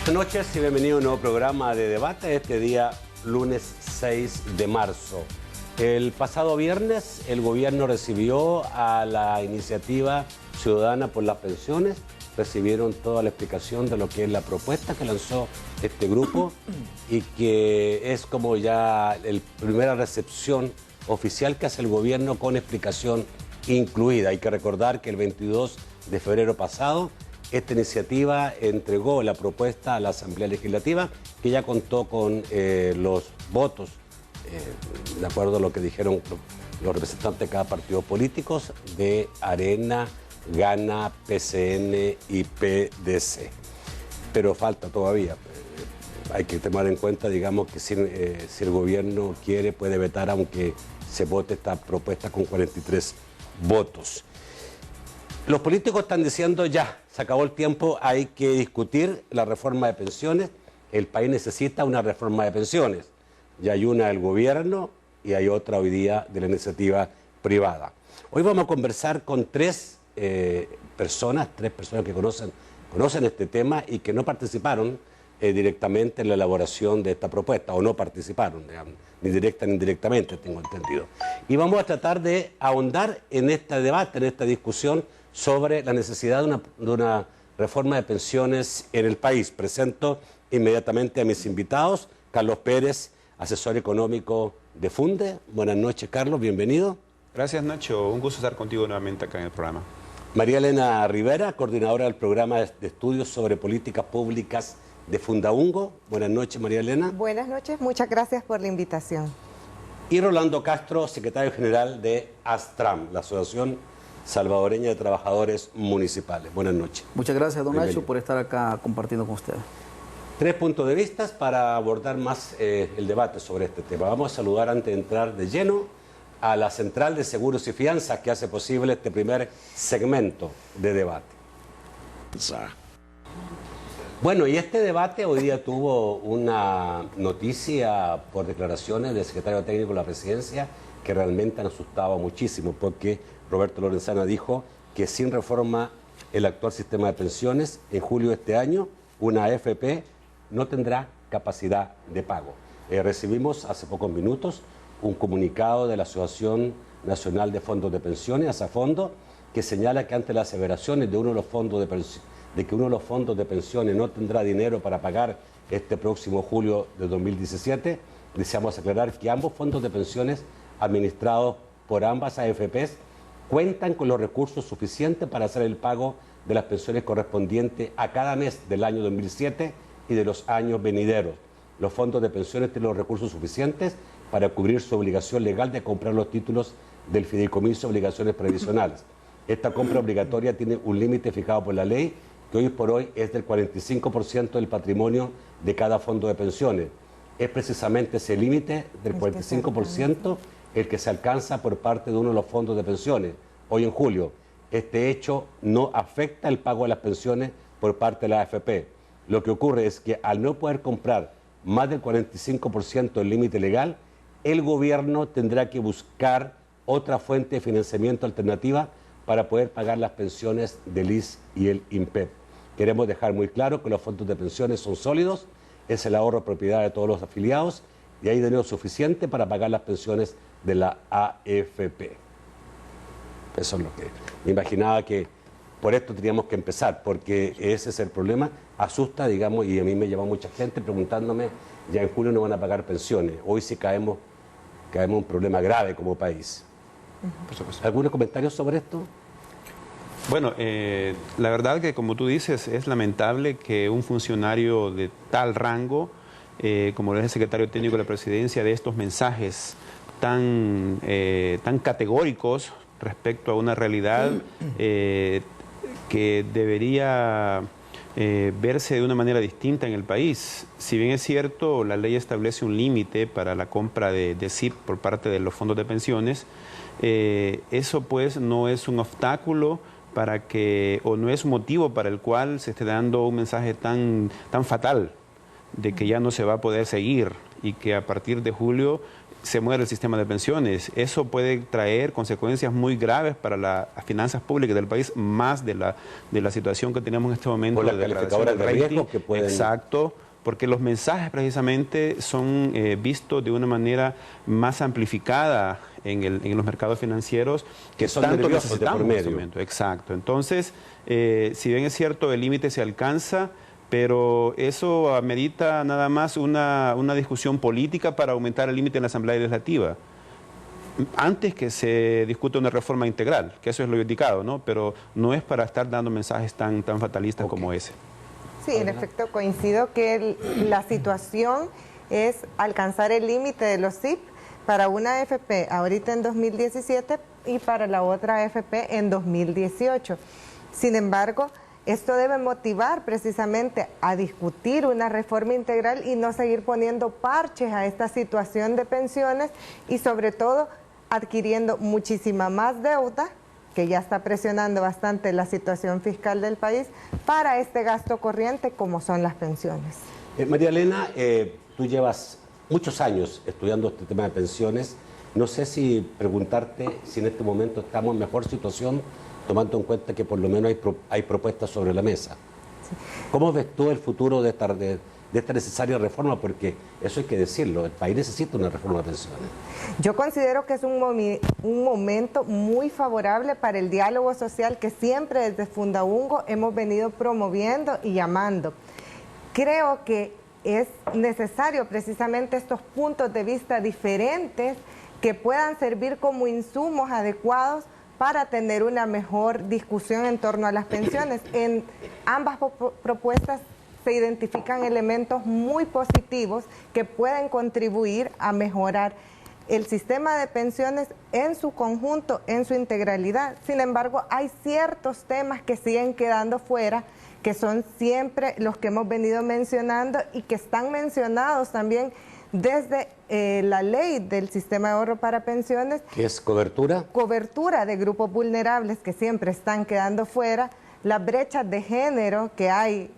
Buenas noches y bienvenido a un nuevo programa de debate este día lunes 6 de marzo. El pasado viernes el gobierno recibió a la iniciativa ciudadana por las pensiones, recibieron toda la explicación de lo que es la propuesta que lanzó este grupo y que es como ya la primera recepción oficial que hace el gobierno con explicación incluida. Hay que recordar que el 22 de febrero pasado esta iniciativa entregó la propuesta a la Asamblea Legislativa, que ya contó con los votos, de acuerdo a lo que dijeron los representantes de cada partido político, de Arena, Gana, PCN y PDC. Pero falta todavía. Hay que tomar en cuenta, digamos, que si el gobierno quiere, puede vetar, aunque se vote esta propuesta con 43 votos. Los políticos están diciendo ya, se acabó el tiempo, hay que discutir la reforma de pensiones. El país necesita una reforma de pensiones. Ya hay una del gobierno y hay otra hoy día de la iniciativa privada. Hoy vamos a conversar con tres personas que conocen este tema y que no participaron directamente en la elaboración de esta propuesta, o no participaron, digamos, ni directa ni indirectamente, tengo entendido. Y vamos a tratar de ahondar en este debate, en esta discusión sobre la necesidad de una reforma de pensiones en el país. Presento inmediatamente a mis invitados. Carlos Pérez, asesor económico de Funde. Buenas noches, Carlos, bienvenido. Gracias, Nacho. Un gusto estar contigo nuevamente acá en el programa. María Elena Rivera, coordinadora del programa de estudios sobre políticas públicas de Fundaungo. Buenas noches, María Elena. Buenas noches, muchas gracias por la invitación. Y Rolando Castro, secretario general de ASTRAM, la Asociación Salvadoreña de Trabajadores Municipales. Buenas noches. Muchas gracias, don Nacho, por estar acá compartiendo con ustedes. Tres puntos de vista para abordar más el debate sobre este tema. Vamos a saludar antes de entrar de lleno a la Central de Seguros y Fianzas que hace posible este primer segmento de debate. Bueno, y este debate hoy día tuvo una noticia por declaraciones del secretario técnico de la Presidencia que realmente han asustado muchísimo, porque Roberto Lorenzana dijo que sin reforma el actual sistema de pensiones, en julio de este año, una AFP no tendrá capacidad de pago. Recibimos hace pocos minutos un comunicado de la Asociación Nacional de Fondos de Pensiones, ASAFondo, que señala que ante las aseveraciones de uno de los fondos de pensiones no tendrá dinero para pagar este próximo julio de 2017, deseamos aclarar que ambos fondos de pensiones administrados por ambas AFPs cuentan con los recursos suficientes para hacer el pago de las pensiones correspondientes a cada mes del año 2007 y de los años venideros. Los fondos de pensiones tienen los recursos suficientes para cubrir su obligación legal de comprar los títulos del fideicomiso de obligaciones previsionales. Esta compra obligatoria tiene un límite fijado por la ley, que hoy por hoy es del 45% del patrimonio de cada fondo de pensiones. Es precisamente ese límite del 45% el que se alcanza por parte de uno de los fondos de pensiones, hoy en julio. Este hecho no afecta el pago de las pensiones por parte de la AFP. Lo que ocurre es que al no poder comprar más del 45% del límite legal, el gobierno tendrá que buscar otra fuente de financiamiento alternativa para poder pagar las pensiones del IS y el INPEP. Queremos dejar muy claro que los fondos de pensiones son sólidos, es el ahorro propiedad de todos los afiliados y hay dinero suficiente para pagar las pensiones de la AFP. Eso es lo que imaginaba, que por esto teníamos que empezar, porque ese es el problema. Asusta, digamos, y a mí me llama mucha gente preguntándome, ya en julio no van a pagar pensiones. Hoy sí caemos en un problema grave como país. ¿Algunos comentarios sobre esto? Bueno, la verdad que, como tú dices, es lamentable que un funcionario de tal rango, como es el secretario técnico de la Presidencia, de estos mensajes tan categóricos respecto a una realidad que debería verse de una manera distinta en el país. Si bien es cierto, la ley establece un límite para la compra de SIP por parte de los fondos de pensiones, eso pues no es un obstáculo para que, o no es motivo para el cual se esté dando un mensaje tan fatal de que ya no se va a poder seguir y que a partir de julio se muere el sistema de pensiones. Eso puede traer consecuencias muy graves para las finanzas públicas del país, más de la situación que tenemos en este momento. Por las de calificadoras de riesgo que pueden... Exacto, porque los mensajes precisamente son vistos de una manera más amplificada en los mercados financieros que son tanto nerviosos necesitamos de por en este medio. momento. Exacto. Entonces, si bien es cierto, el límite se alcanza, pero eso amerita nada más una discusión política para aumentar el límite en la Asamblea Legislativa, antes que se discute una reforma integral, que eso es lo indicado, ¿no? Pero no es para estar dando mensajes tan fatalistas como ese. Sí, en efecto, coincido que la situación es alcanzar el límite de los SIP para una AFP ahorita en 2017 y para la otra AFP en 2018. Sin embargo, esto debe motivar precisamente a discutir una reforma integral y no seguir poniendo parches a esta situación de pensiones y sobre todo adquiriendo muchísima más deuda, que ya está presionando bastante la situación fiscal del país, para este gasto corriente como son las pensiones. María Elena, tú llevas muchos años estudiando este tema de pensiones. No sé si preguntarte si en este momento estamos en mejor situación, tomando en cuenta que por lo menos hay propuestas sobre la mesa. Sí. ¿Cómo ves tú el futuro de esta necesaria reforma? Porque eso hay que decirlo, el país necesita una reforma de pensiones. Yo considero que es un momento muy favorable para el diálogo social que siempre desde Fundaungo hemos venido promoviendo y llamando. Creo que es necesario precisamente estos puntos de vista diferentes que puedan servir como insumos adecuados para tener una mejor discusión en torno a las pensiones. En ambas propuestas se identifican elementos muy positivos que pueden contribuir a mejorar el sistema de pensiones en su conjunto, en su integralidad. Sin embargo, hay ciertos temas que siguen quedando fuera, que son siempre los que hemos venido mencionando y que están mencionados también desde la ley del sistema de ahorro para pensiones. ¿Qué es cobertura? Cobertura de grupos vulnerables que siempre están quedando fuera, las brechas de género que hay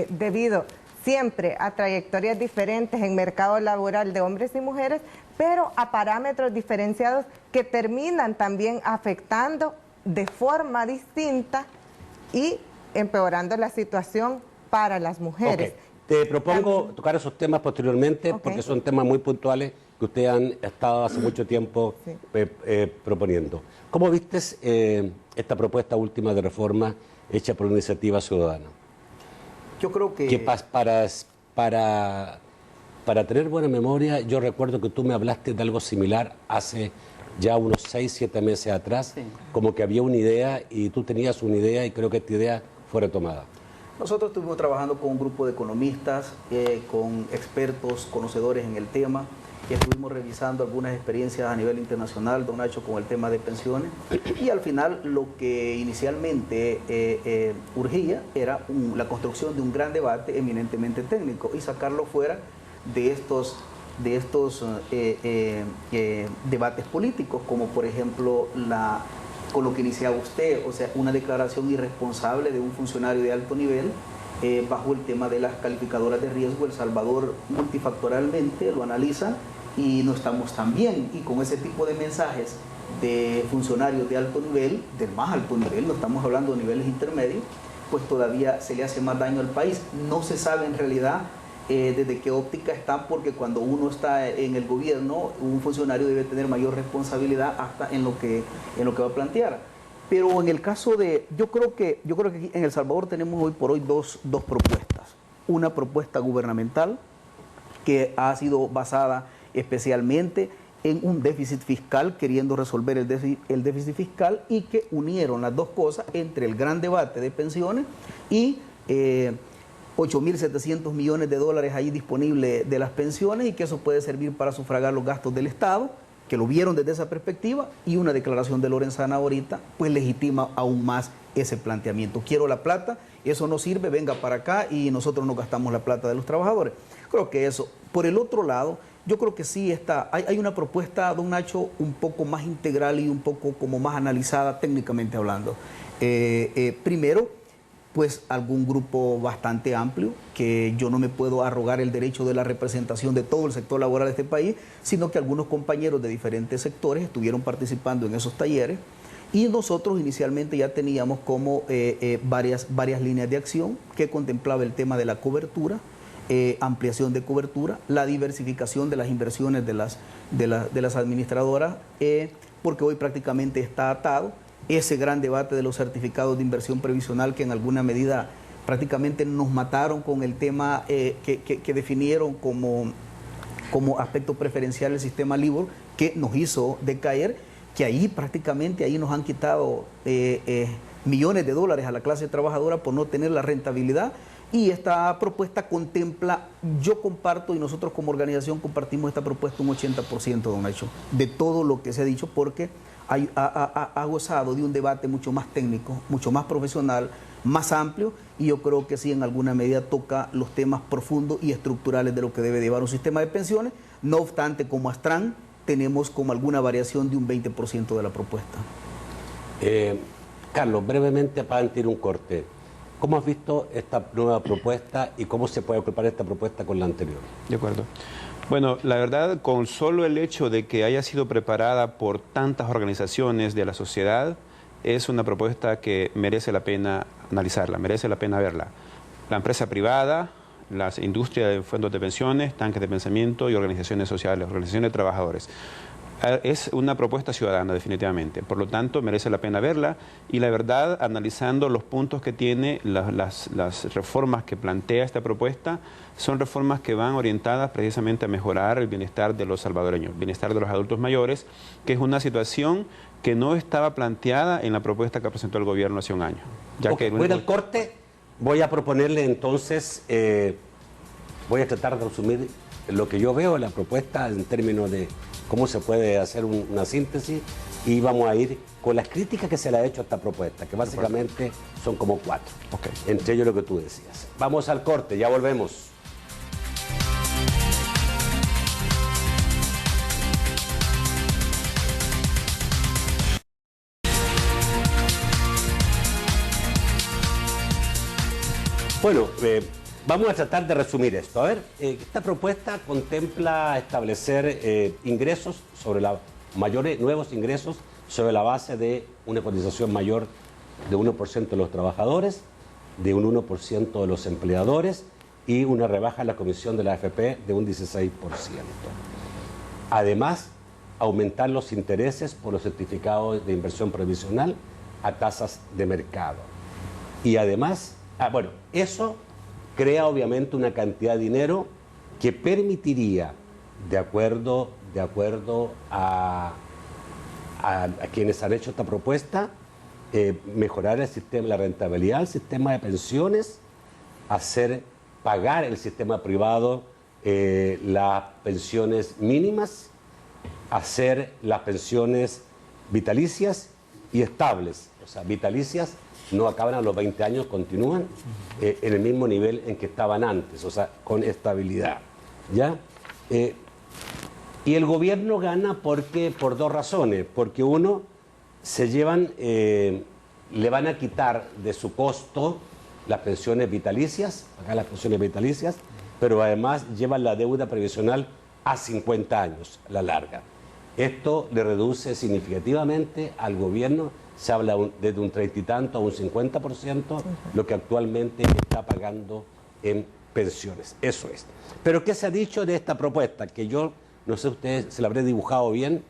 debido siempre a trayectorias diferentes en mercado laboral de hombres y mujeres, pero a parámetros diferenciados que terminan también afectando de forma distinta y empeorando la situación para las mujeres. Okay. Te propongo tocar esos temas posteriormente, porque son temas muy puntuales que ustedes han estado hace mucho tiempo proponiendo. ¿Cómo vistes esta propuesta última de reforma hecha por Iniciativa Ciudadana? Yo creo que para tener buena memoria, yo recuerdo que tú me hablaste de algo similar hace ya unos 6, 7 meses atrás, como que había una idea y tú tenías una idea y creo que esta idea fue retomada. Nosotros estuvimos trabajando con un grupo de economistas, con expertos, conocedores en el tema, y estuvimos revisando algunas experiencias a nivel internacional, don Nacho, con el tema de pensiones, y al final lo que inicialmente urgía era la construcción de un gran debate eminentemente técnico y sacarlo fuera de estos debates políticos, como por ejemplo con lo que iniciaba usted, o sea, una declaración irresponsable de un funcionario de alto nivel bajo el tema de las calificadoras de riesgo. El Salvador multifactorialmente lo analiza y no estamos tan bien, y con ese tipo de mensajes de funcionarios de alto nivel, del más alto nivel, no estamos hablando de niveles intermedios, pues todavía se le hace más daño al país. No se sabe en realidad desde qué óptica está, porque cuando uno está en el gobierno, un funcionario debe tener mayor responsabilidad hasta en lo que va a plantear. Pero en el caso de, yo creo que aquí en El Salvador tenemos hoy por hoy dos propuestas. Una propuesta gubernamental que ha sido basada especialmente en un déficit fiscal, queriendo resolver el déficit fiscal, y que unieron las dos cosas entre el gran debate de pensiones y 8.700 millones de dólares ahí disponibles de las pensiones, y que eso puede servir para sufragar los gastos del Estado, que lo vieron desde esa perspectiva, y una declaración de Lorenzana ahorita pues legitima aún más ese planteamiento. Quiero la plata, eso no sirve, venga para acá y nosotros no gastamos la plata de los trabajadores. Creo que eso. Por el otro lado, yo creo que sí hay una propuesta, don Nacho, un poco más integral y un poco como más analizada técnicamente hablando. Primero, pues algún grupo bastante amplio, que yo no me puedo arrogar el derecho de la representación de todo el sector laboral de este país, sino que algunos compañeros de diferentes sectores estuvieron participando en esos talleres y nosotros inicialmente ya teníamos como varias líneas de acción que contemplaba el tema de la cobertura, ampliación de cobertura, la diversificación de las inversiones de las administradoras, porque hoy prácticamente está atado ese gran debate de los certificados de inversión previsional que en alguna medida prácticamente nos mataron con el tema que definieron como aspecto preferencial el sistema LIBOR, que nos hizo decaer, que ahí prácticamente nos han quitado millones de dólares a la clase trabajadora por no tener la rentabilidad. Y esta propuesta contempla, yo comparto y nosotros como organización compartimos esta propuesta un 80%, don Nacho, de todo lo que se ha dicho, porque ha gozado de un debate mucho más técnico, mucho más profesional, más amplio, y yo creo que sí en alguna medida toca los temas profundos y estructurales de lo que debe llevar un sistema de pensiones. No obstante, como Astran, tenemos como alguna variación de un 20% de la propuesta. Carlos, brevemente para antes de ir un corte, ¿cómo has visto esta nueva propuesta y cómo se puede ocupar esta propuesta con la anterior? De acuerdo. Bueno, la verdad, con solo el hecho de que haya sido preparada por tantas organizaciones de la sociedad, es una propuesta que merece la pena analizarla, merece la pena verla. La empresa privada, las industrias de fondos de pensiones, tanques de pensamiento y organizaciones sociales, organizaciones de trabajadores. Es una propuesta ciudadana, definitivamente. Por lo tanto, merece la pena verla. Y la verdad, analizando los puntos que tiene, las reformas que plantea esta propuesta, son reformas que van orientadas precisamente a mejorar el bienestar de los salvadoreños, el bienestar de los adultos mayores, que es una situación que no estaba planteada en la propuesta que presentó el gobierno hace un año. Voy al corte. Voy a proponerle entonces, voy a tratar de resumir lo que yo veo en la propuesta en términos de cómo se puede hacer una síntesis, y vamos a ir con las críticas que se le ha hecho a esta propuesta, que básicamente son como 4. Okay. Entre ellos lo que tú decías. Vamos al corte, ya volvemos. Bueno, vamos a tratar de resumir esto. A ver, esta propuesta contempla establecer ingresos sobre nuevos ingresos sobre la base de una cotización mayor de 1% de los trabajadores, de un 1% de los empleadores y una rebaja en la comisión de la AFP de un 16%. Además, aumentar los intereses por los certificados de inversión previsional a tasas de mercado. Y además, eso crea obviamente una cantidad de dinero que permitiría, de acuerdo a quienes han hecho esta propuesta, mejorar el sistema, la rentabilidad del sistema de pensiones, hacer pagar el sistema privado las pensiones mínimas, hacer las pensiones vitalicias y estables. O sea, vitalicias no acaban a los 20 años, continúan en el mismo nivel en que estaban antes, o sea, con estabilidad. ¿Ya? Y el gobierno gana por 2 razones. Porque uno, le van a quitar de su costo las pensiones vitalicias, pagar las pensiones vitalicias, pero además llevan la deuda previsional a 50 años, a la larga. Esto le reduce significativamente al gobierno, se habla desde un 30 y tanto a un 50%, lo que actualmente está pagando en pensiones. Eso es. Pero ¿qué se ha dicho de esta propuesta? Que yo, no sé ustedes, se la habré dibujado bien.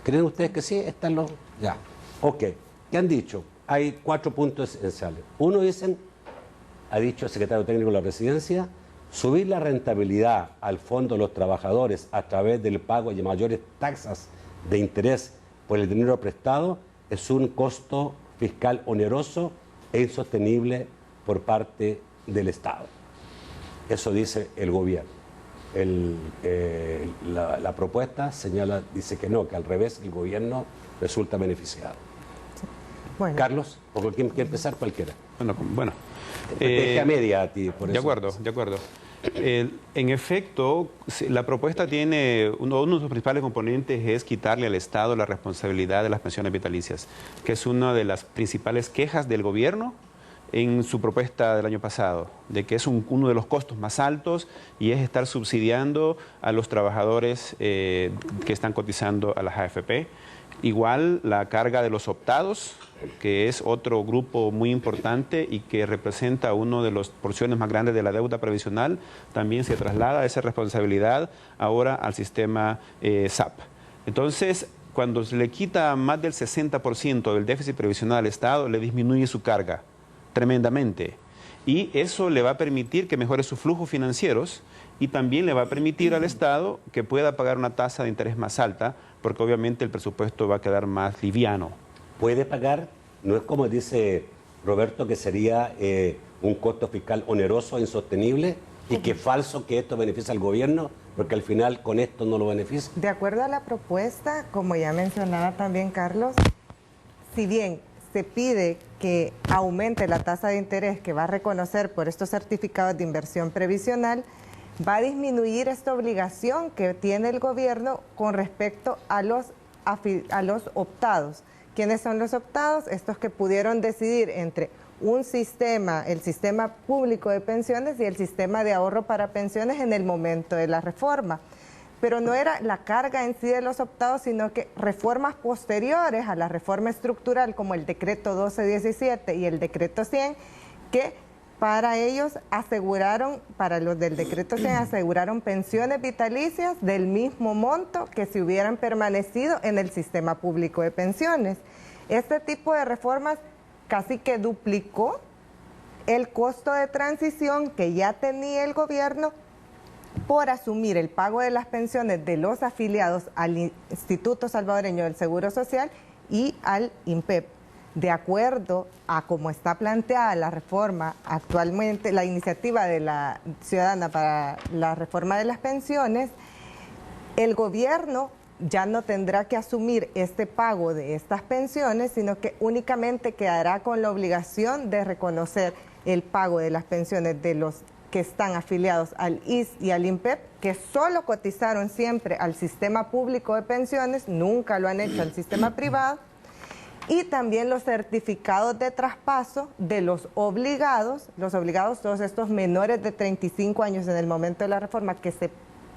¿Creen ustedes que sí? Están los... Ya. Ok. ¿Qué han dicho? Hay 4 puntos esenciales. Uno, ha dicho el secretario técnico de la Presidencia, subir la rentabilidad al fondo de los trabajadores a través del pago de mayores tasas de interés por el dinero prestado es un costo fiscal oneroso e insostenible por parte del Estado. Eso dice el gobierno. La propuesta dice que no, que al revés, el gobierno resulta beneficiado. Sí. Bueno. Carlos, ¿o quién quiere empezar? Cualquiera. Bueno. Estrategia media a ti, por eso. De acuerdo. En efecto, la propuesta tiene uno de sus principales componentes es quitarle al Estado la responsabilidad de las pensiones vitalicias, que es una de las principales quejas del gobierno en su propuesta del año pasado, de que es uno de los costos más altos y es estar subsidiando a los trabajadores que están cotizando a las AFP. Igual la carga de los optados, que es otro grupo muy importante y que representa una de las porciones más grandes de la deuda previsional, también se traslada esa responsabilidad ahora al sistema SAP. Entonces, cuando se le quita más del 60% del déficit previsional al Estado, le disminuye su carga tremendamente. Y eso le va a permitir que mejore sus flujos financieros y también le va a permitir al Estado que pueda pagar una tasa de interés más alta, porque obviamente el presupuesto va a quedar más liviano. ¿Puede pagar? No es como dice Roberto, que sería un costo fiscal oneroso e insostenible y que es falso que esto beneficia al gobierno, porque al final con esto no lo beneficia. De acuerdo a la propuesta, como ya mencionaba también Carlos, si bien se pide que aumente la tasa de interés que va a reconocer por estos certificados de inversión previsional, va a disminuir esta obligación que tiene el gobierno con respecto a los optados. ¿Quiénes son los optados? Estos que pudieron decidir entre un sistema, el sistema público de pensiones y el sistema de ahorro para pensiones en el momento de la reforma. Pero no era la carga en sí de los optados, sino que reformas posteriores a la reforma estructural, como el decreto 1217 y el decreto 100, que para ellos aseguraron, para los del decreto 100, aseguraron pensiones vitalicias del mismo monto que si hubieran permanecido en el sistema público de pensiones. Este tipo de reformas casi que duplicó el costo de transición que ya tenía el gobierno por asumir el pago de las pensiones de los afiliados al Instituto Salvadoreño del Seguro Social y al INPEP. De acuerdo a cómo está planteada la reforma actualmente, la iniciativa de la ciudadana para la reforma de las pensiones, el gobierno ya no tendrá que asumir este pago de estas pensiones, sino que únicamente quedará con la obligación de reconocer el pago de las pensiones de los que están afiliados al IS y al INPEP, que solo cotizaron siempre al sistema público de pensiones, nunca lo han hecho al sistema privado, y también los certificados de traspaso de los obligados, todos estos menores de 35 años en el momento de la reforma que se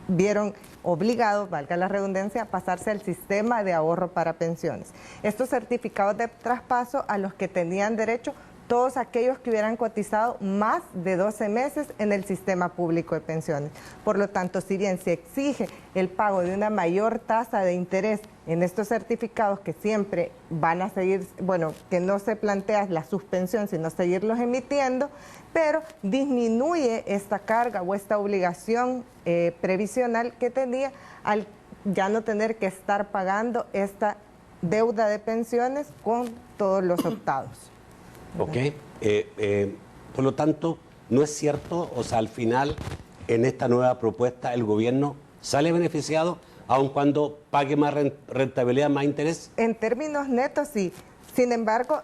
vieron obligados, valga la redundancia, a pasarse al sistema de ahorro para pensiones. Estos certificados de traspaso a los que tenían derecho todos aquellos que hubieran cotizado más de 12 meses en el sistema público de pensiones. Por lo tanto, si bien se exige el pago de una mayor tasa de interés en estos certificados que siempre van a seguir, bueno, que no se plantea la suspensión, sino seguirlos emitiendo, pero disminuye esta carga o esta obligación previsional que tenía al ya no tener que estar pagando esta deuda de pensiones con todos los optados. Ok, por lo tanto, no es cierto, o sea, al final, en esta nueva propuesta, el gobierno sale beneficiado, aun cuando pague más rentabilidad, más interés. En términos netos, sí. Sin embargo,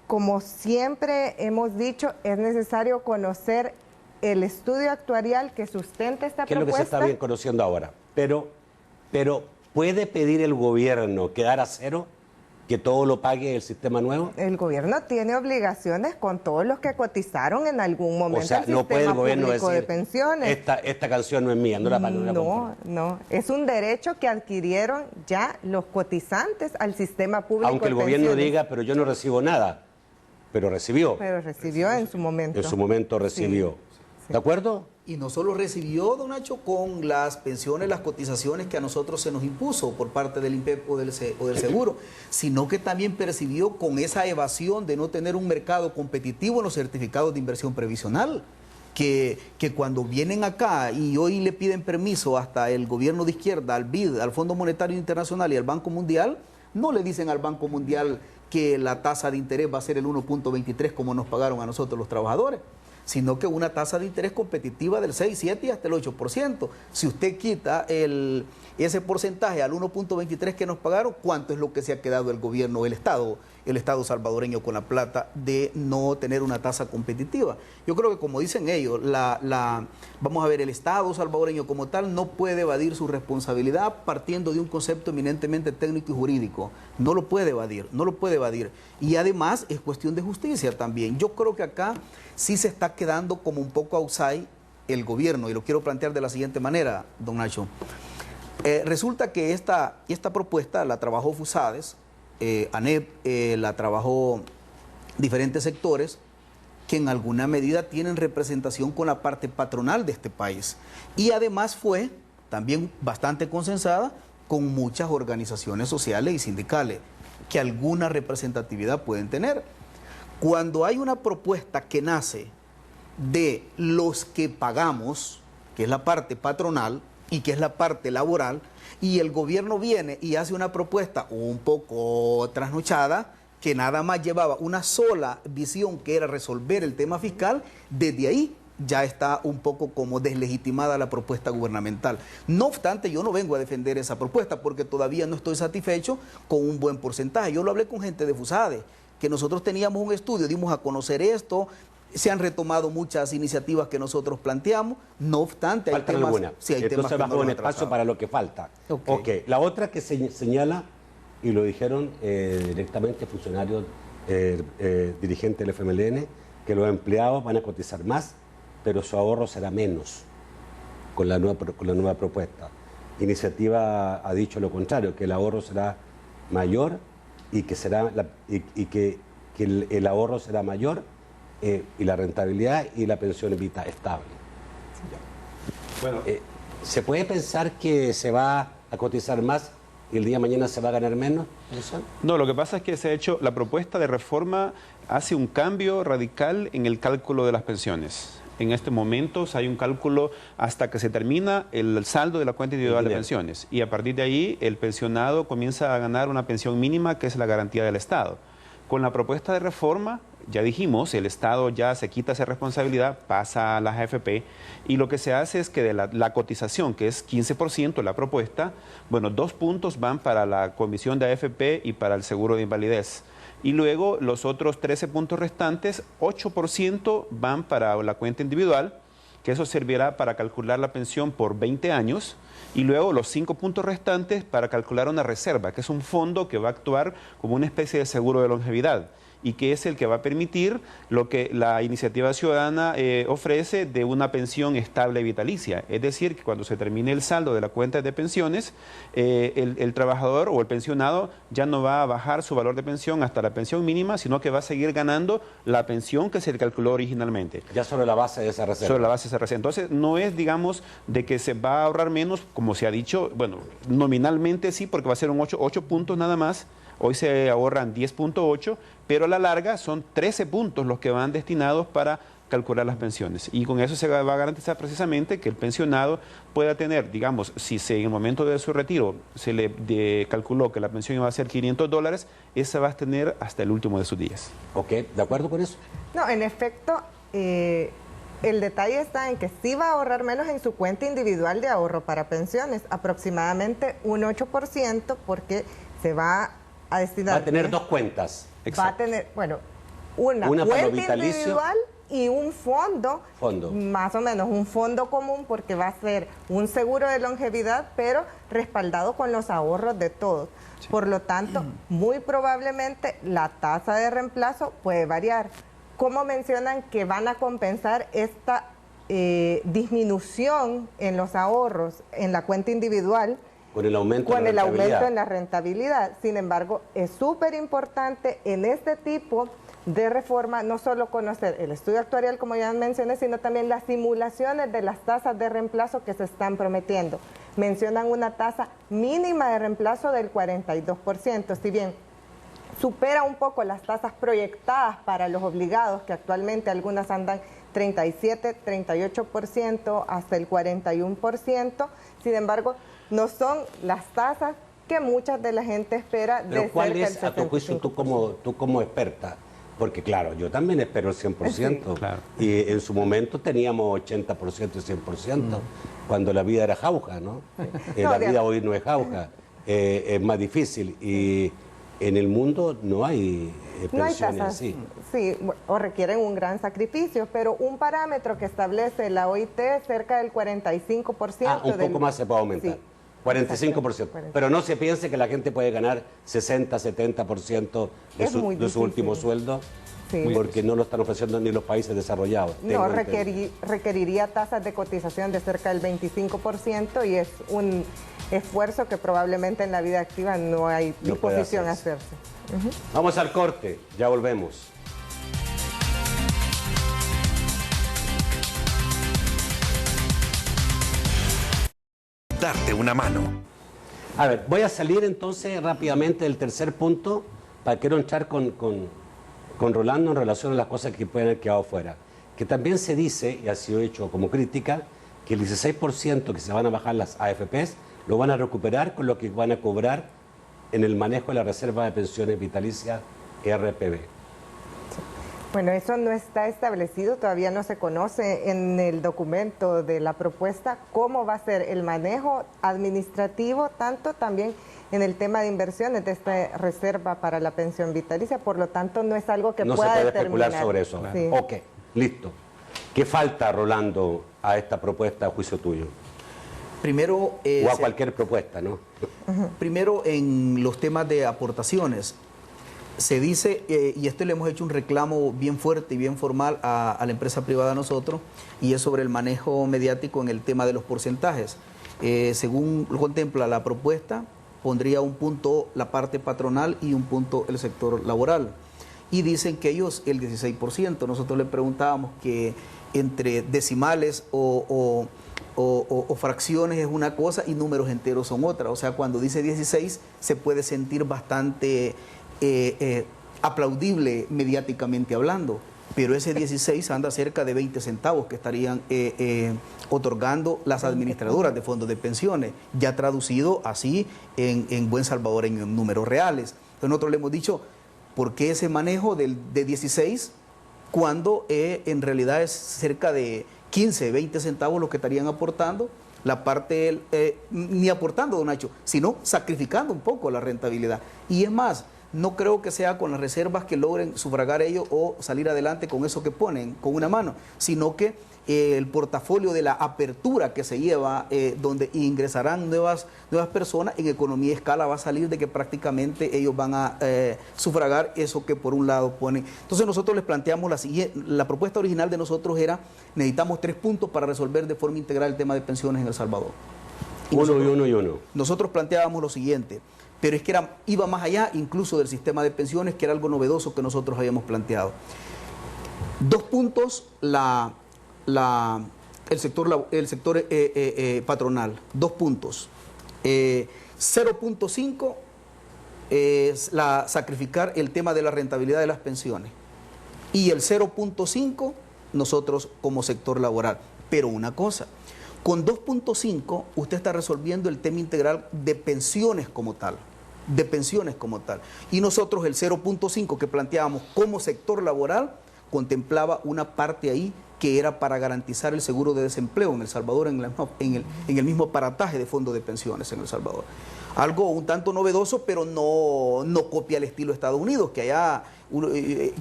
como siempre hemos dicho, es necesario conocer el estudio actuarial que sustenta esta propuesta. Que es lo que se está bien conociendo ahora. Pero ¿puede pedir el gobierno quedar a cero? ¿Que todo lo pague el sistema nuevo? El gobierno tiene obligaciones con todos los que cotizaron en algún momento. O sea, no puede el gobierno decir, de pensiones. Esta canción no es mía, no la pago. No, es un derecho que adquirieron ya los cotizantes al sistema público. Aunque el gobierno diga, pero yo no recibo nada, pero recibió. Pero recibió en su momento. En su momento recibió. Sí. ¿De acuerdo? Y no solo recibió, don Nacho, con las pensiones, las cotizaciones que a nosotros se nos impuso por parte del INPEP o del seguro, sino que también percibió con esa evasión de no tener un mercado competitivo en los certificados de inversión previsional, que cuando vienen acá y hoy le piden permiso hasta el gobierno de izquierda, al BID, al Fondo Monetario Internacional y al Banco Mundial, no le dicen al Banco Mundial que la tasa de interés va a ser el 1.23 como nos pagaron a nosotros los trabajadores, sino que una tasa de interés competitiva del 6, 7 y hasta el 8%. Si usted quita ese porcentaje al 1.23 que nos pagaron, ¿cuánto es lo que se ha quedado el gobierno, el Estado el Estado salvadoreño con la plata de no tener una tasa competitiva. Yo creo que, como dicen ellos, vamos a ver, el Estado salvadoreño como tal no puede evadir su responsabilidad partiendo de un concepto eminentemente técnico y jurídico. No lo puede evadir, no lo puede evadir. Y además es cuestión de justicia también. Yo creo que acá sí se está quedando como un poco outside el gobierno, y lo quiero plantear de la siguiente manera, don Nacho. Resulta que esta propuesta la trabajó FUSADES, ANEP, la trabajó diferentes sectores que en alguna medida tienen representación con la parte patronal de este país. Y además fue también bastante consensada con muchas organizaciones sociales y sindicales que alguna representatividad pueden tener. Cuando hay una propuesta que nace de los que pagamos, que es la parte patronal y que es la parte laboral, y el gobierno viene y hace una propuesta un poco trasnochada, que nada más llevaba una sola visión, que era resolver el tema fiscal, desde ahí ya está un poco como deslegitimada la propuesta gubernamental. No obstante, yo no vengo a defender esa propuesta porque todavía no estoy satisfecho con un buen porcentaje. Yo lo hablé con gente de FUSADE, que nosotros teníamos un estudio, dimos a conocer esto. Se han retomado muchas iniciativas que nosotros planteamos, no obstante hay temas, sí, hay entonces temas que bajo un espacio para lo que falta. Okay. La otra que se señala, y lo dijeron directamente funcionarios dirigentes del FMLN, que los empleados van a cotizar más, pero su ahorro será menos con la nueva propuesta. Iniciativa ha dicho lo contrario, que el ahorro será mayor y que el ahorro será mayor y la rentabilidad y la pensión vita estable. Bueno, ¿se puede pensar que se va a cotizar más y el día de mañana se va a ganar menos? No, lo que pasa es que se ha hecho, la propuesta de reforma hace un cambio radical en el cálculo de las pensiones. En este momento hay un cálculo hasta que se termina el saldo de la cuenta individual de pensiones, y a partir de ahí el pensionado comienza a ganar una pensión mínima, que es la garantía del Estado. Con la propuesta de reforma, ya dijimos, el Estado ya se quita esa responsabilidad, pasa a las AFP, y lo que se hace es que de la cotización, que es 15% la propuesta, bueno, 2 puntos van para la comisión de AFP y para el seguro de invalidez. Y luego los otros 13 puntos restantes, 8% van para la cuenta individual, que eso servirá para calcular la pensión por 20 años, y luego los 5 puntos restantes para calcular una reserva, que es un fondo que va a actuar como una especie de seguro de longevidad, y que es el que va a permitir lo que la iniciativa ciudadana ofrece de una pensión estable vitalicia. Es decir, que cuando se termine el saldo de la cuenta de pensiones, el trabajador o el pensionado ya no va a bajar su valor de pensión hasta la pensión mínima, sino que va a seguir ganando la pensión que se le calculó originalmente. Ya sobre la base de esa reserva. Sobre la base de esa reserva. Entonces, no es, digamos, de que se va a ahorrar menos, como se ha dicho, bueno, nominalmente sí, porque va a ser un 8 puntos nada más. Hoy se ahorran 10.8, pero a la larga son 13 puntos los que van destinados para calcular las pensiones. Y con eso se va a garantizar precisamente que el pensionado pueda tener, digamos, si en el momento de su retiro se le calculó que la pensión iba a ser $500, esa va a tener hasta el último de sus días. Ok, ¿de acuerdo con eso? No, en efecto, el detalle está en que sí va a ahorrar menos en su cuenta individual de ahorro para pensiones, aproximadamente un 8%, porque se va a destinar... Va a tener 2 cuentas. Va a tener, bueno, una cuenta individual y un fondo, más o menos un fondo común, porque va a ser un seguro de longevidad, pero respaldado con los ahorros de todos. Sí. Por lo tanto, muy probablemente la tasa de reemplazo puede variar. ¿Cómo mencionan que van a compensar esta disminución en los ahorros en la cuenta individual? Con el aumento en la rentabilidad. Sin embargo, es súper importante en este tipo de reforma no solo conocer el estudio actuarial, como ya mencioné, sino también las simulaciones de las tasas de reemplazo que se están prometiendo. Mencionan una tasa mínima de reemplazo del 42%, si bien supera un poco las tasas proyectadas para los obligados, que actualmente algunas andan 37, 38%, hasta el 41%. Sin embargo, no son las tasas que mucha de la gente espera. Pero ¿cuál es, a tu juicio, tú como experta? Porque claro, yo también espero el 100%. Sí, claro. Y en su momento teníamos 80% y 100%, cuando la vida era jauja, ¿no? La vida hoy no es jauja, es más difícil. Y en el mundo no hay No hay pensiones tasas, así. sí, o requieren un gran sacrificio, pero un parámetro que establece la OIT es cerca del 45%. Un poco más se puede aumentar. Sí, 45%. Pero no se piense que la gente puede ganar 60, 70% de su último sueldo, sí, porque no lo están ofreciendo ni los países desarrollados. No, requeriría tasas de cotización de cerca del 25% y es un esfuerzo que probablemente en la vida activa no hay disposición a hacerse. Vamos al corte, ya volvemos. Darte una mano. A ver, voy a salir entonces rápidamente del tercer punto para quiero entrar con Rolando en relación a las cosas que pueden haber quedado fuera. Que también se dice, y ha sido hecho como crítica, que el 16% que se van a bajar las AFPs lo van a recuperar con lo que van a cobrar en el manejo de la reserva de pensiones vitalicias RPB. Bueno, eso no está establecido, todavía no se conoce en el documento de la propuesta cómo va a ser el manejo administrativo, tanto también en el tema de inversiones de esta reserva para la pensión vitalicia, por lo tanto no es algo que pueda determinar. No se puede especular sobre eso. Sí. Ok, listo. ¿Qué falta, Rolando, a esta propuesta a juicio tuyo? Primero, o a cualquier propuesta, ¿no? Primero, en los temas de aportaciones, se dice, y esto le hemos hecho un reclamo bien fuerte y bien formal a la empresa privada nosotros, y es sobre el manejo mediático en el tema de los porcentajes. Según contempla la propuesta, pondría un punto la parte patronal y un punto el sector laboral. Y dicen que ellos el 16%. Nosotros le preguntábamos que entre decimales o fracciones es una cosa y números enteros son otra. O sea, cuando dice 16 se puede sentir bastante aplaudible mediáticamente hablando, pero ese 16 anda cerca de 20 centavos que estarían otorgando las administradoras de fondos de pensiones, ya traducido así en buen salvadoreño, en números reales. Entonces nosotros le hemos dicho, ¿por qué ese manejo de 16 cuando en realidad es cerca de 15, 20 centavos lo que estarían aportando? La parte, ni aportando, don Nacho, sino sacrificando un poco la rentabilidad. Y es más, no creo que sea con las reservas que logren sufragar ellos o salir adelante con eso que ponen, con una mano, sino que el portafolio de la apertura que se lleva, donde ingresarán nuevas personas, en economía de escala va a salir de que prácticamente ellos van a sufragar eso que por un lado ponen. Entonces nosotros les planteamos la propuesta original de nosotros era, necesitamos 3 puntos para resolver de forma integral el tema de pensiones en El Salvador. Uno. Nosotros planteábamos lo siguiente, pero es que iba más allá incluso del sistema de pensiones, que era algo novedoso que nosotros habíamos planteado. 2 puntos el sector patronal, 2 puntos. 0.5 es sacrificar el tema de la rentabilidad de las pensiones. Y el 0.5 nosotros como sector laboral. Pero una cosa, con 2.5 usted está resolviendo el tema integral de pensiones como tal. Y nosotros el 0.5 que planteábamos como sector laboral contemplaba una parte ahí que era para garantizar el seguro de desempleo en El Salvador, en el mismo aparataje de fondos de pensiones en El Salvador. Algo un tanto novedoso, pero no copia el estilo de Estados Unidos, que allá,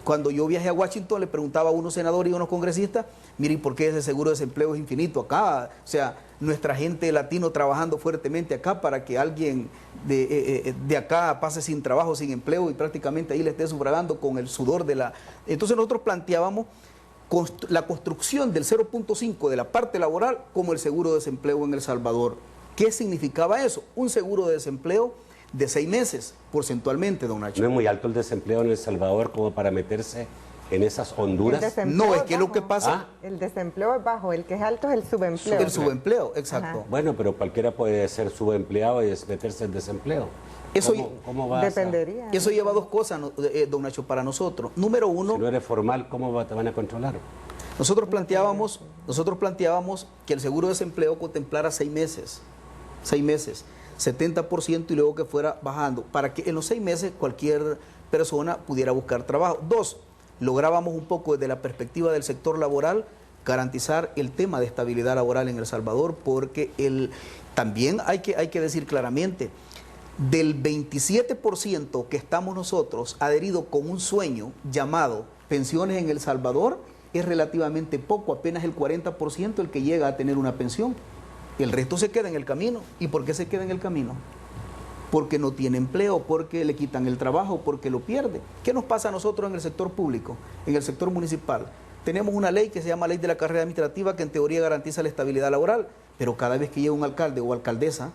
cuando yo viajé a Washington, le preguntaba a unos senadores y a unos congresistas, miren, ¿por qué ese seguro de desempleo es infinito acá? O sea, nuestra gente latino trabajando fuertemente acá para que alguien de acá pase sin trabajo, sin empleo y prácticamente ahí le esté sufragando con el sudor de la... Entonces nosotros planteábamos la construcción del 0.5 de la parte laboral como el seguro de desempleo en El Salvador. ¿Qué significaba eso? Un seguro de desempleo de 6 meses, porcentualmente, don Nacho. ¿No es muy alto el desempleo en El Salvador como para meterse en esas honduras? No, es que lo que pasa... El desempleo es bajo, el que es alto es el subempleo. El subempleo, exacto. Ajá. Bueno, pero cualquiera puede ser subempleado y meterse en desempleo. ¿Cómo va dependería. Eso lleva 2 cosas, don Nacho, para nosotros. Número 1... Si no eres formal, ¿cómo te van a controlar? Nosotros planteábamos que el seguro de desempleo contemplara 6 meses. 6 meses, 70% y luego que fuera bajando, para que en los 6 meses cualquier persona pudiera buscar trabajo. 2, lográbamos un poco desde la perspectiva del sector laboral garantizar el tema de estabilidad laboral en El Salvador, porque también hay que decir claramente, del 27% que estamos nosotros adheridos con un sueño llamado pensiones en El Salvador, es relativamente poco, apenas el 40% el que llega a tener una pensión. El resto se queda en el camino. ¿Y por qué se queda en el camino? Porque no tiene empleo, porque le quitan el trabajo, porque lo pierde. ¿Qué nos pasa a nosotros en el sector público, en el sector municipal? Tenemos una ley que se llama Ley de la Carrera Administrativa, que en teoría garantiza la estabilidad laboral, pero cada vez que llega un alcalde o alcaldesa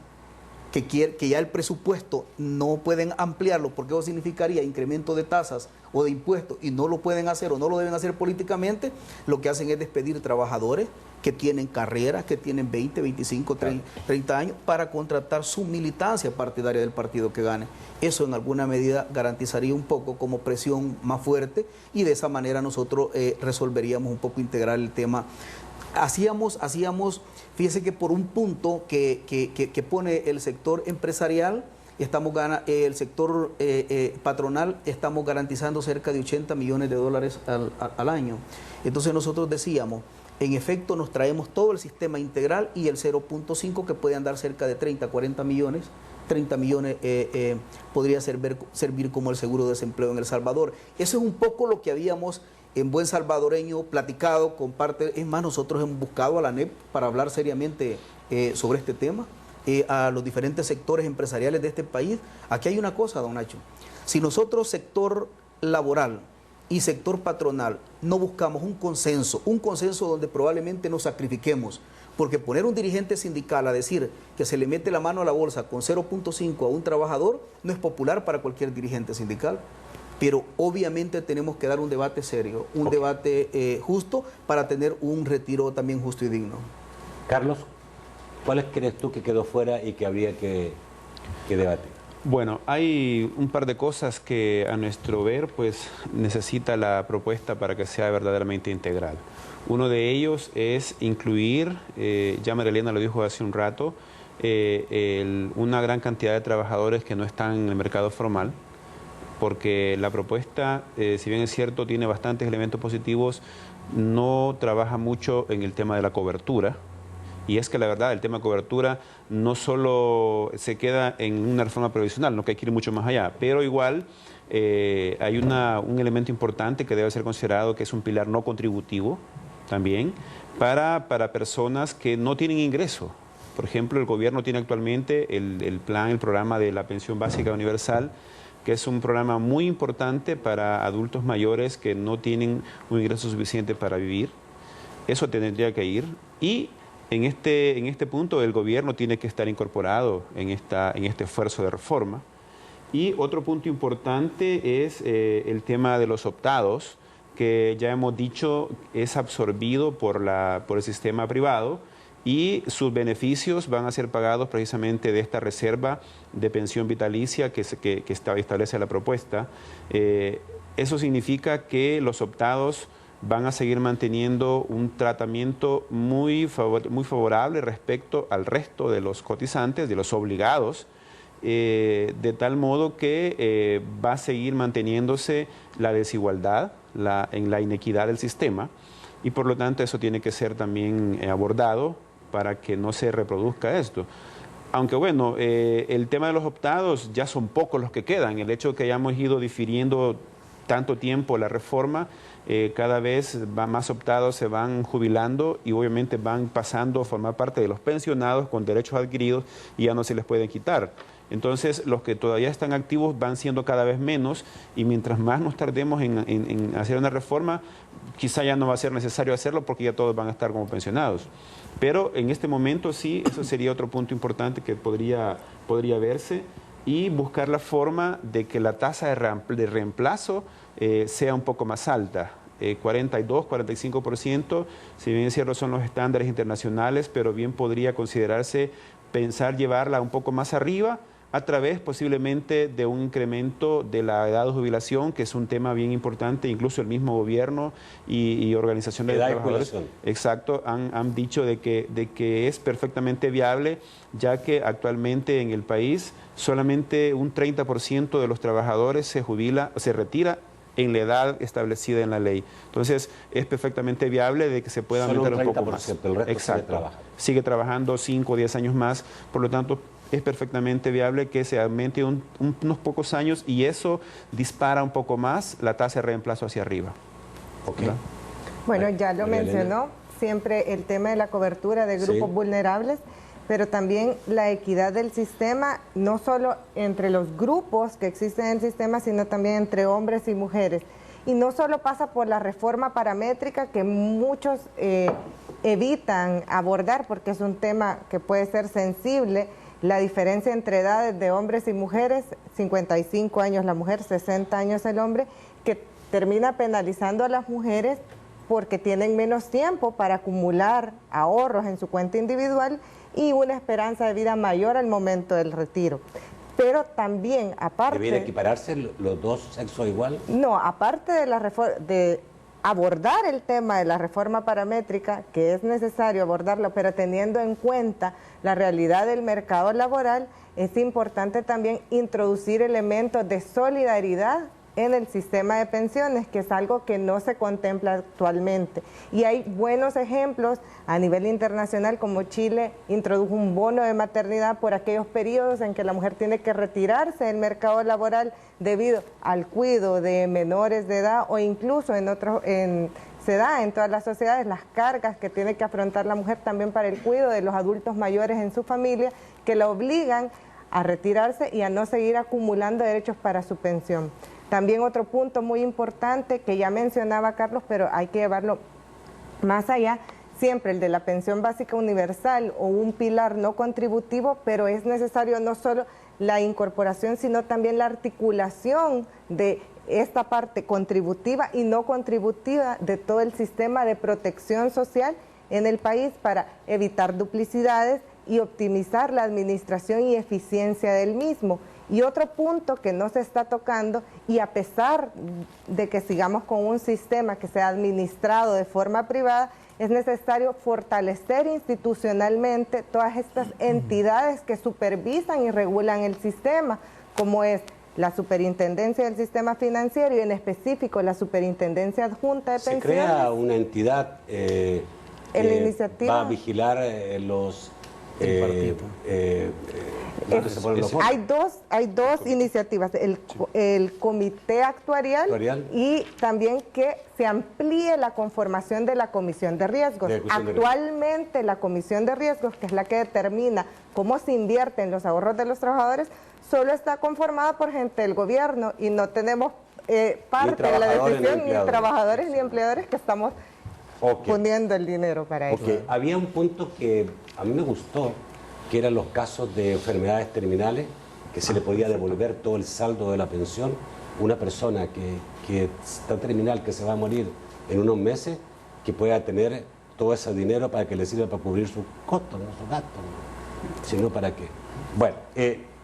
que ya el presupuesto no pueden ampliarlo, porque eso significaría incremento de tasas o de impuestos, y no lo pueden hacer o no lo deben hacer políticamente, lo que hacen es despedir trabajadores que tienen carreras, que tienen 20, 25, 30 años, para contratar su militancia partidaria del partido que gane. Eso en alguna medida garantizaría un poco como presión más fuerte, y de esa manera nosotros resolveríamos un poco integrar el tema. Hacíamos, fíjese que por un punto que pone el sector empresarial, el sector patronal, estamos garantizando cerca de 80 millones de dólares al año. Entonces nosotros decíamos, en efecto nos traemos todo el sistema integral, y el 0.5, que puede andar cerca de 30, 40 millones, 30 millones podría servir como el seguro de desempleo en El Salvador. Eso es un poco lo que habíamos en buen salvadoreño platicado con parte. Es más, nosotros hemos buscado a la ANEP para hablar seriamente sobre este tema, a los diferentes sectores empresariales de este país. Aquí hay una cosa, don Nacho: si nosotros, sector laboral y sector patronal, no buscamos un consenso donde probablemente nos sacrifiquemos, porque poner un dirigente sindical a decir que se le mete la mano a la bolsa con 0.5 a un trabajador no es popular para cualquier dirigente sindical. Pero obviamente tenemos que dar un debate serio, un debate justo, para tener un retiro también justo y digno. Carlos, ¿cuáles crees tú que quedó fuera y que habría que debatir? Bueno, hay un par de cosas que a nuestro ver pues necesita la propuesta para que sea verdaderamente integral. Uno de ellos es incluir, ya María Elena lo dijo hace un rato, una gran cantidad de trabajadores que no están en el mercado formal, porque la propuesta, si bien es cierto, tiene bastantes elementos positivos, no trabaja mucho en el tema de la cobertura. Y es que la verdad, el tema de cobertura no solo se queda en una reforma provisional, no, que hay que ir mucho más allá, pero igual hay un elemento importante que debe ser considerado, que es un pilar no contributivo también, para personas que no tienen ingreso. Por ejemplo, el gobierno tiene actualmente el programa de la pensión básica universal, que es un programa muy importante para adultos mayores que no tienen un ingreso suficiente para vivir. Eso tendría que ir, y en este punto el gobierno tiene que estar incorporado en este esfuerzo de reforma. Y otro punto importante es el tema de los optados, que ya hemos dicho es absorbido por el sistema privado, y sus beneficios van a ser pagados precisamente de esta reserva de pensión vitalicia que establece la propuesta. Eso significa que los optados van a seguir manteniendo un tratamiento muy favorable respecto al resto de los cotizantes, de los obligados, de tal modo que va a seguir manteniéndose la desigualdad, en la inequidad del sistema, y por lo tanto eso tiene que ser también abordado para que no se reproduzca esto. Aunque bueno, el tema de los optados ya son pocos los que quedan. El hecho de que hayamos ido difiriendo tanto tiempo la reforma, cada vez más optados se van jubilando y obviamente van pasando a formar parte de los pensionados con derechos adquiridos, y ya no se les pueden quitar. Entonces, los que todavía están activos van siendo cada vez menos, y mientras más nos tardemos en hacer una reforma, quizá ya no va a ser necesario hacerlo, porque ya todos van a estar como pensionados. Pero en este momento sí, eso sería otro punto importante que podría verse, y buscar la forma de que la tasa de reemplazo sea un poco más alta. 42, 45%, si bien es cierto son los estándares internacionales, pero bien podría considerarse pensar llevarla un poco más arriba, a través posiblemente de un incremento de la edad de jubilación, que es un tema bien importante. Incluso el mismo gobierno y organizaciones de trabajadores, exacto, han dicho de que es perfectamente viable, ya que actualmente en el país solamente un 30% de los trabajadores se retira en la edad establecida en la ley. Entonces, es perfectamente viable de que se pueda aumentar un poco más. El resto exacto. sigue trabajando 5 o 10 años más. Por lo tanto, es perfectamente viable que se aumente unos pocos años y eso dispara un poco más la tasa de reemplazo hacia arriba. Okay. Bueno, ya lo mencionó, siempre el tema de la cobertura de grupos vulnerables, pero también la equidad del sistema, no solo entre los grupos que existen en el sistema, sino también entre hombres y mujeres. Y no solo pasa por la reforma paramétrica que muchos evitan abordar porque es un tema que puede ser sensible, la diferencia entre edades de hombres y mujeres, 55 años la mujer, 60 años el hombre, que termina penalizando a las mujeres porque tienen menos tiempo para acumular ahorros en su cuenta individual y una esperanza de vida mayor al momento del retiro. Pero también, aparte... ¿Debería equipararse los dos sexos igual? No, aparte de abordar el tema de la reforma paramétrica, que es necesario abordarlo, pero teniendo en cuenta la realidad del mercado laboral, es importante también introducir elementos de solidaridad en el sistema de pensiones, que es algo que no se contempla actualmente. Y hay buenos ejemplos a nivel internacional, como Chile introdujo un bono de maternidad por aquellos periodos en que la mujer tiene que retirarse del mercado laboral debido al cuidado de menores de edad o incluso se da en todas las sociedades las cargas que tiene que afrontar la mujer también para el cuidado de los adultos mayores en su familia, que la obligan a retirarse y a no seguir acumulando derechos para su pensión. También otro punto muy importante que ya mencionaba Carlos, pero hay que llevarlo más allá, siempre el de la pensión básica universal o un pilar no contributivo, pero es necesario no solo la incorporación, sino también la articulación de esta parte contributiva y no contributiva de todo el sistema de protección social en el país para evitar duplicidades y optimizar la administración y eficiencia del mismo. Y otro punto que no se está tocando, y a pesar de que sigamos con un sistema que sea administrado de forma privada, es necesario fortalecer institucionalmente todas estas entidades que supervisan y regulan el sistema, como es la Superintendencia del Sistema Financiero y en específico la Superintendencia Adjunta de Pensiones. Se crea una entidad iniciativa va a vigilar los... Hay dos iniciativas, el comité actuarial y también que se amplíe la conformación de la comisión de riesgos. Actualmente la comisión de riesgos, que es la que determina cómo se invierten los ahorros de los trabajadores, solo está conformada por gente del gobierno y no tenemos parte de la decisión, ni trabajadores ni empleadores que estamos poniendo el dinero para eso. Había un punto que a mí me gustó, que eran los casos de enfermedades terminales, que se le podía devolver todo el saldo de la pensión. Una persona que está terminal, que se va a morir en unos meses, que pueda tener todo ese dinero para que le sirva para cubrir sus costos, no sus gastos, ¿no? Sino para qué. Bueno,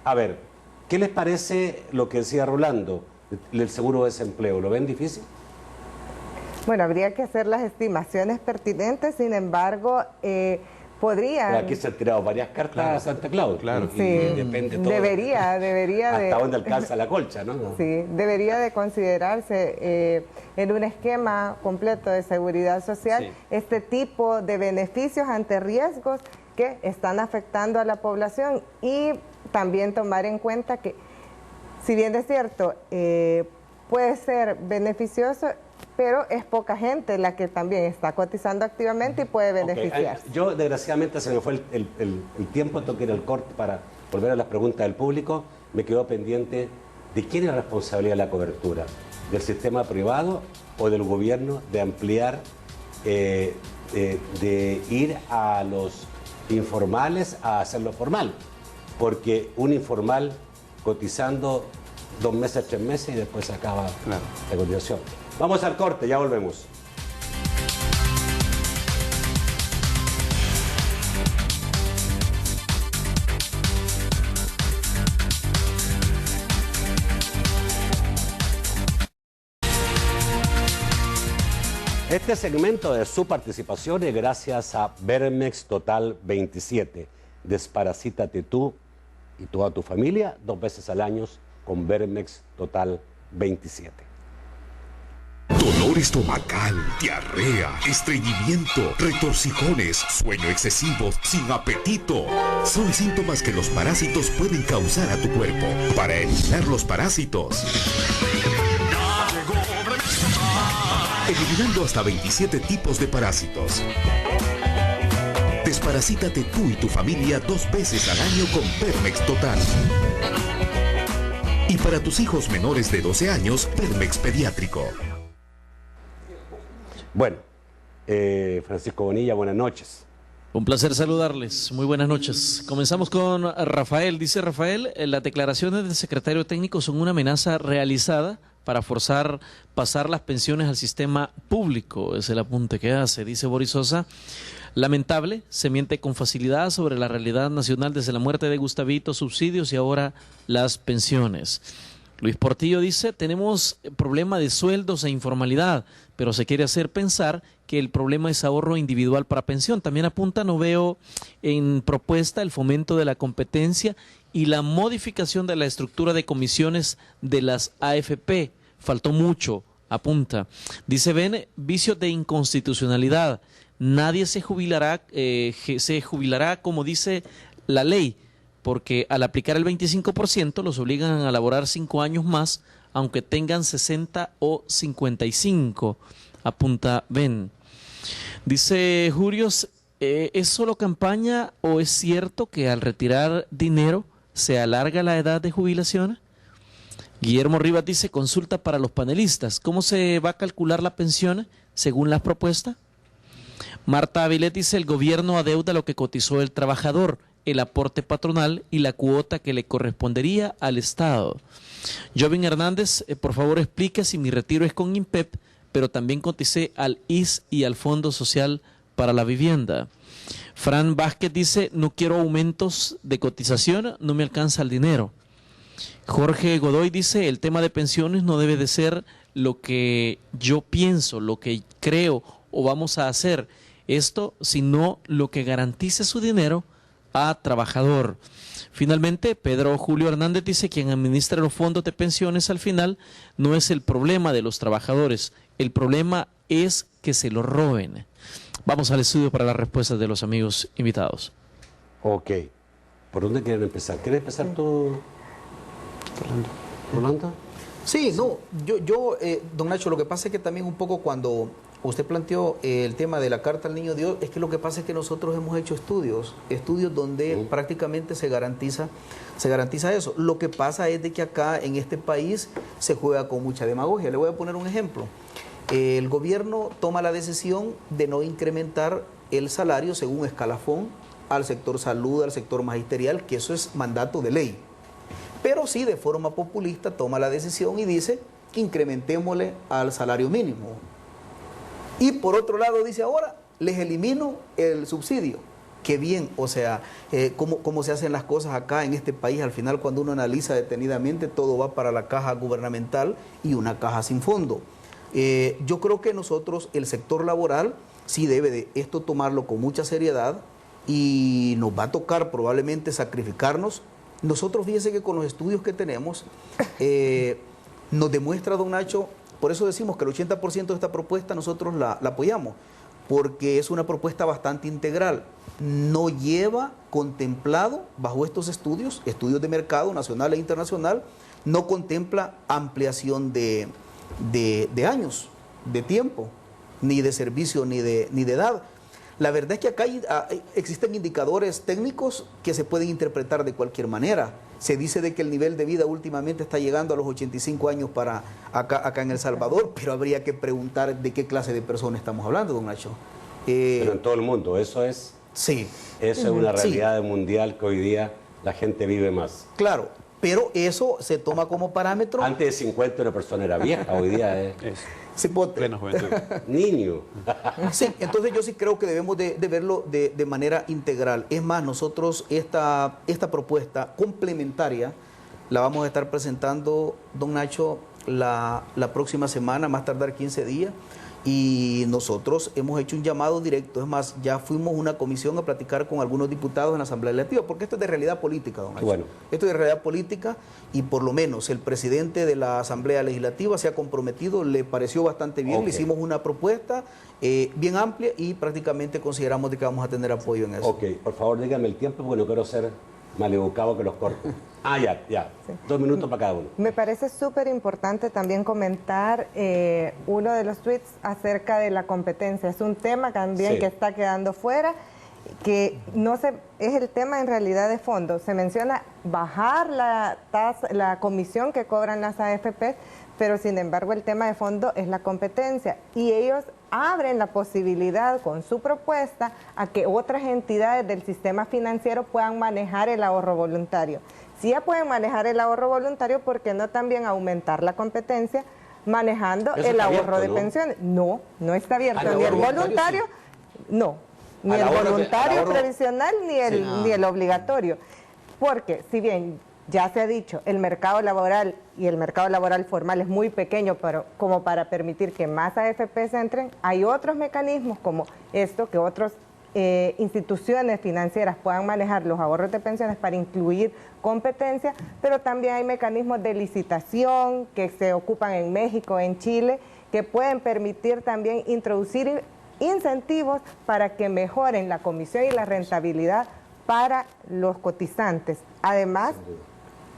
a ver, ¿qué les parece lo que decía Rolando, el seguro de desempleo? ¿Lo ven difícil? Bueno, habría que hacer las estimaciones pertinentes, sin embargo, podrían... Pero aquí se han tirado varias cartas a Santa Claus. Claro. Sí, depende todo. Debería hasta dónde alcanza la colcha, ¿no? Sí, debería de considerarse en un esquema completo de seguridad social este tipo de beneficios ante riesgos que están afectando a la población y también tomar en cuenta que, si bien es cierto, puede ser beneficioso, pero es poca gente la que también está cotizando activamente y puede beneficiarse. Yo, desgraciadamente, se me fue el tiempo, tengo que ir al corte para volver a las preguntas del público. Me quedó pendiente de quién es la responsabilidad de la cobertura, del sistema privado o del gobierno de ampliar, de ir a los informales a hacerlo formal, porque un informal cotizando 2 meses, 3 meses y después se acaba la cotización. Vamos al corte, ya volvemos. Este segmento de su participación es gracias a Vermex Total 27. Desparasítate tú y toda tu familia 2 veces al año con Vermex Total 27. Dolor estomacal, diarrea, estreñimiento, retorcijones, sueño excesivo, sin apetito. Son síntomas que los parásitos pueden causar a tu cuerpo. Para eliminar los parásitos, eliminando hasta 27 tipos de parásitos. Desparasítate tú y tu familia 2 veces al año con Permex Total. Y para tus hijos menores de 12 años, Permex Pediátrico. Bueno, Francisco Bonilla, buenas noches. Un placer saludarles. Muy buenas noches. Comenzamos con Rafael. Dice Rafael, las declaraciones del secretario técnico son una amenaza realizada para forzar pasar las pensiones al sistema público. Es el apunte que hace. Dice Boris Sosa, lamentable, se miente con facilidad sobre la realidad nacional desde la muerte de Gustavito, subsidios y ahora las pensiones. Luis Portillo dice, tenemos problema de sueldos e informalidad, pero se quiere hacer pensar que el problema es ahorro individual para pensión. También apunta, no veo en propuesta el fomento de la competencia y la modificación de la estructura de comisiones de las AFP. Faltó mucho, apunta. Dice, ven, vicios de inconstitucionalidad. Nadie se jubilará como dice la ley, porque al aplicar el 25% los obligan a laborar 5 años más, aunque tengan 60 o 55, apunta Ben. Dice Jurios, ¿es solo campaña o es cierto que al retirar dinero se alarga la edad de jubilación? Guillermo Rivas dice, consulta para los panelistas, ¿cómo se va a calcular la pensión según las propuestas? Marta Avilet dice, el gobierno adeuda lo que cotizó el trabajador, el aporte patronal y la cuota que le correspondería al Estado. Jovin Hernández, por favor explique si mi retiro es con INPEP, pero también coticé al IS y al Fondo Social para la Vivienda. Fran Vázquez dice, no quiero aumentos de cotización, no me alcanza el dinero. Jorge Godoy dice, el tema de pensiones no debe de ser lo que yo pienso, lo que creo o vamos a hacer esto, sino lo que garantice su dinero a trabajador. Finalmente, Pedro Julio Hernández dice, quien administra los fondos de pensiones al final no es el problema de los trabajadores, el problema es que se lo roben. Vamos al estudio para las respuestas de los amigos invitados. Ok. ¿Por dónde quieren empezar? ¿Quieres empezar tú, Rolando? Sí, no, yo don Nacho, lo que pasa es que también un poco cuando usted planteó el tema de la Carta al Niño Dios, es que lo que pasa es que nosotros hemos hecho estudios donde prácticamente se garantiza eso. Lo que pasa es de que acá en este país se juega con mucha demagogia. Le voy a poner un ejemplo. El gobierno toma la decisión de no incrementar el salario según escalafón al sector salud, al sector magisterial, que eso es mandato de ley. Pero sí, de forma populista, toma la decisión y dice, incrementémosle al salario mínimo. Y por otro lado dice, ahora les elimino el subsidio. Qué bien, o sea, cómo se hacen las cosas acá en este país. Al final, cuando uno analiza detenidamente, todo va para la caja gubernamental y una caja sin fondo. Yo creo que nosotros, el sector laboral, sí debe de esto tomarlo con mucha seriedad y nos va a tocar probablemente sacrificarnos. Nosotros, fíjese que con los estudios que tenemos, nos demuestra, don Nacho, por eso decimos que el 80% de esta propuesta nosotros la apoyamos, porque es una propuesta bastante integral. No lleva contemplado, bajo estos estudios de mercado nacional e internacional, no contempla ampliación de años, de tiempo, ni de servicio, ni de edad. La verdad es que acá existen indicadores técnicos que se pueden interpretar de cualquier manera. Se dice de que el nivel de vida últimamente está llegando a los 85 años para acá en El Salvador, pero habría que preguntar de qué clase de persona estamos hablando, don Nacho. Pero en todo el mundo, eso es. Sí. Eso es una realidad mundial que hoy día la gente vive más. Claro, pero eso se toma como parámetro. Antes de 50 una persona era vieja, hoy día es plena juventud. Niño. Sí, entonces yo sí creo que debemos de verlo de manera integral. Es más, nosotros esta propuesta complementaria la vamos a estar presentando, don Nacho, la próxima semana, más tardar 15 días. Y nosotros hemos hecho un llamado directo, es más, ya fuimos una comisión a platicar con algunos diputados en la Asamblea Legislativa, porque esto es de realidad política, don Nacho. Bueno. Esto es de realidad política y por lo menos el presidente de la Asamblea Legislativa se ha comprometido, le pareció bastante bien, le hicimos una propuesta bien amplia y prácticamente consideramos de que vamos a tener apoyo en eso. Ok, por favor díganme el tiempo porque no quiero ser maleducado que los corte. Ya. Sí. 2 minutos para cada uno. Me parece súper importante también comentar uno de los tweets acerca de la competencia. Es un tema también que está quedando fuera, que no se, es el tema en realidad de fondo. Se menciona bajar la tasa, la comisión que cobran las AFP, pero sin embargo el tema de fondo es la competencia. Y ellos abren la posibilidad con su propuesta a que otras entidades del sistema financiero puedan manejar el ahorro voluntario. Si ya pueden manejar el ahorro voluntario, ¿por qué no también aumentar la competencia manejando el ahorro de pensiones? No, no está abierto, ni el voluntario, no, ni el voluntario previsional ni el obligatorio. Porque si bien ya se ha dicho, el mercado laboral y el mercado laboral formal es muy pequeño como para permitir que más AFPs entren, hay otros mecanismos como esto que otras instituciones financieras puedan manejar los ahorros de pensiones para incluir competencia, pero también hay mecanismos de licitación que se ocupan en México, en Chile, que pueden permitir también introducir incentivos para que mejoren la comisión y la rentabilidad para los cotizantes. Además,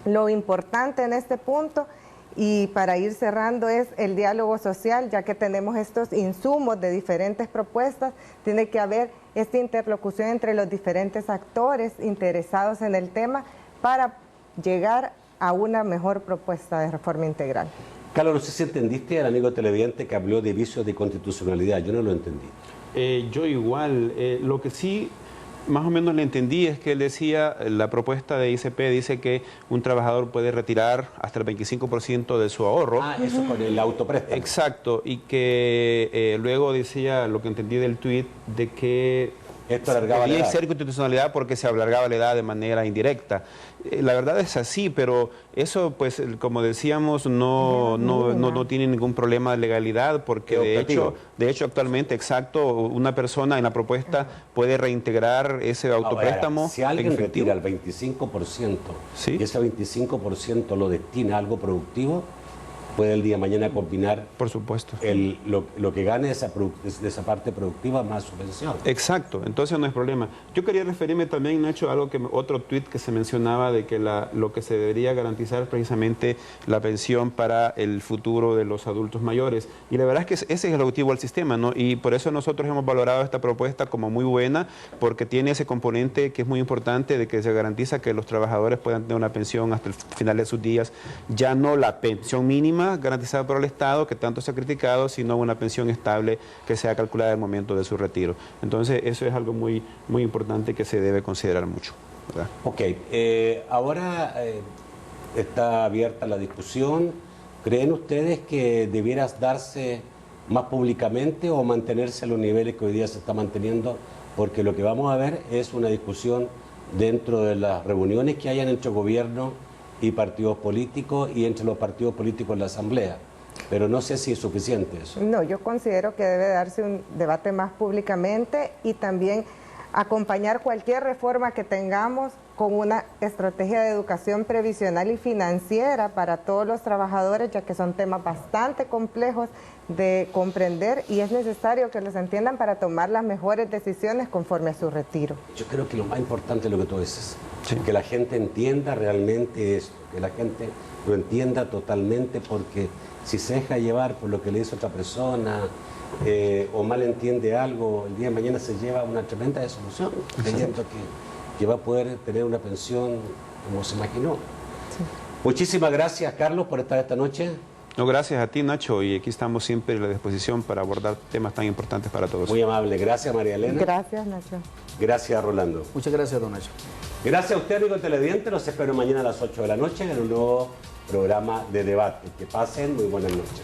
lo importante en este punto, y para ir cerrando, es el diálogo social, ya que tenemos estos insumos de diferentes propuestas, tiene que haber esta interlocución entre los diferentes actores interesados en el tema para llegar a una mejor propuesta de reforma integral. Carlos, no sé si entendiste al amigo televidente que habló de vicios de constitucionalidad, yo no lo entendí. Yo igual, lo que sí más o menos le entendí es que él decía, la propuesta de ICP dice que un trabajador puede retirar hasta el 25% de su ahorro. Eso con el autopréstamo. Exacto, y que luego decía, lo que entendí del tuit, de que esto alargaba la edad. Ser constitucionalidad porque se alargaba la edad de manera indirecta. La verdad es así, pero eso, pues, como decíamos, no tiene ningún problema de legalidad, porque de hecho, actualmente, una persona en la propuesta puede reintegrar ese autopréstamo. Si alguien retira el 25%, ¿sí? Y ese 25% lo destina a algo productivo, puede el día de mañana combinar, por supuesto, lo que gane de esa parte productiva más su pensión. Exacto, entonces no es problema. Yo quería referirme también, Nacho, a otro tuit que se mencionaba de que lo que se debería garantizar es precisamente la pensión para el futuro de los adultos mayores. Y la verdad es que ese es el objetivo del sistema, ¿no? Y por eso nosotros hemos valorado esta propuesta como muy buena, porque tiene ese componente que es muy importante de que se garantiza que los trabajadores puedan tener una pensión hasta el final de sus días, ya no la pensión mínima garantizada por el Estado, que tanto se ha criticado, sino una pensión estable que sea calculada en el momento de su retiro. Entonces, eso es algo muy, muy importante que se debe considerar mucho, ¿verdad? Ok, ahora está abierta la discusión. ¿Creen ustedes que debiera darse más públicamente o mantenerse a los niveles que hoy día se está manteniendo? Porque lo que vamos a ver es una discusión dentro de las reuniones que hayan entre gobierno y partidos políticos y entre los partidos políticos en la Asamblea. Pero no sé si es suficiente eso. No, yo considero que debe darse un debate más públicamente y también acompañar cualquier reforma que tengamos con una estrategia de educación previsional y financiera para todos los trabajadores, ya que son temas bastante complejos de comprender y es necesario que los entiendan para tomar las mejores decisiones conforme a su retiro. Yo creo que lo más importante es lo que tú dices, sí, que la gente entienda realmente esto, que la gente lo entienda totalmente, porque si se deja llevar por lo que le dice otra persona o mal entiende algo, el día de mañana se lleva una tremenda desilusión, creyendo que va a poder tener una pensión como se imaginó. Sí. Muchísimas gracias, Carlos, por estar esta noche. No, gracias a ti, Nacho, y aquí estamos siempre a la disposición para abordar temas tan importantes para todos. Muy amable. Gracias, María Elena. Gracias, Nacho. Gracias, Rolando. Muchas gracias, don Nacho. Gracias a usted, amigo televidente. Los espero mañana a las 8 de la noche en un nuevo programa de debate. Que pasen muy buenas noches.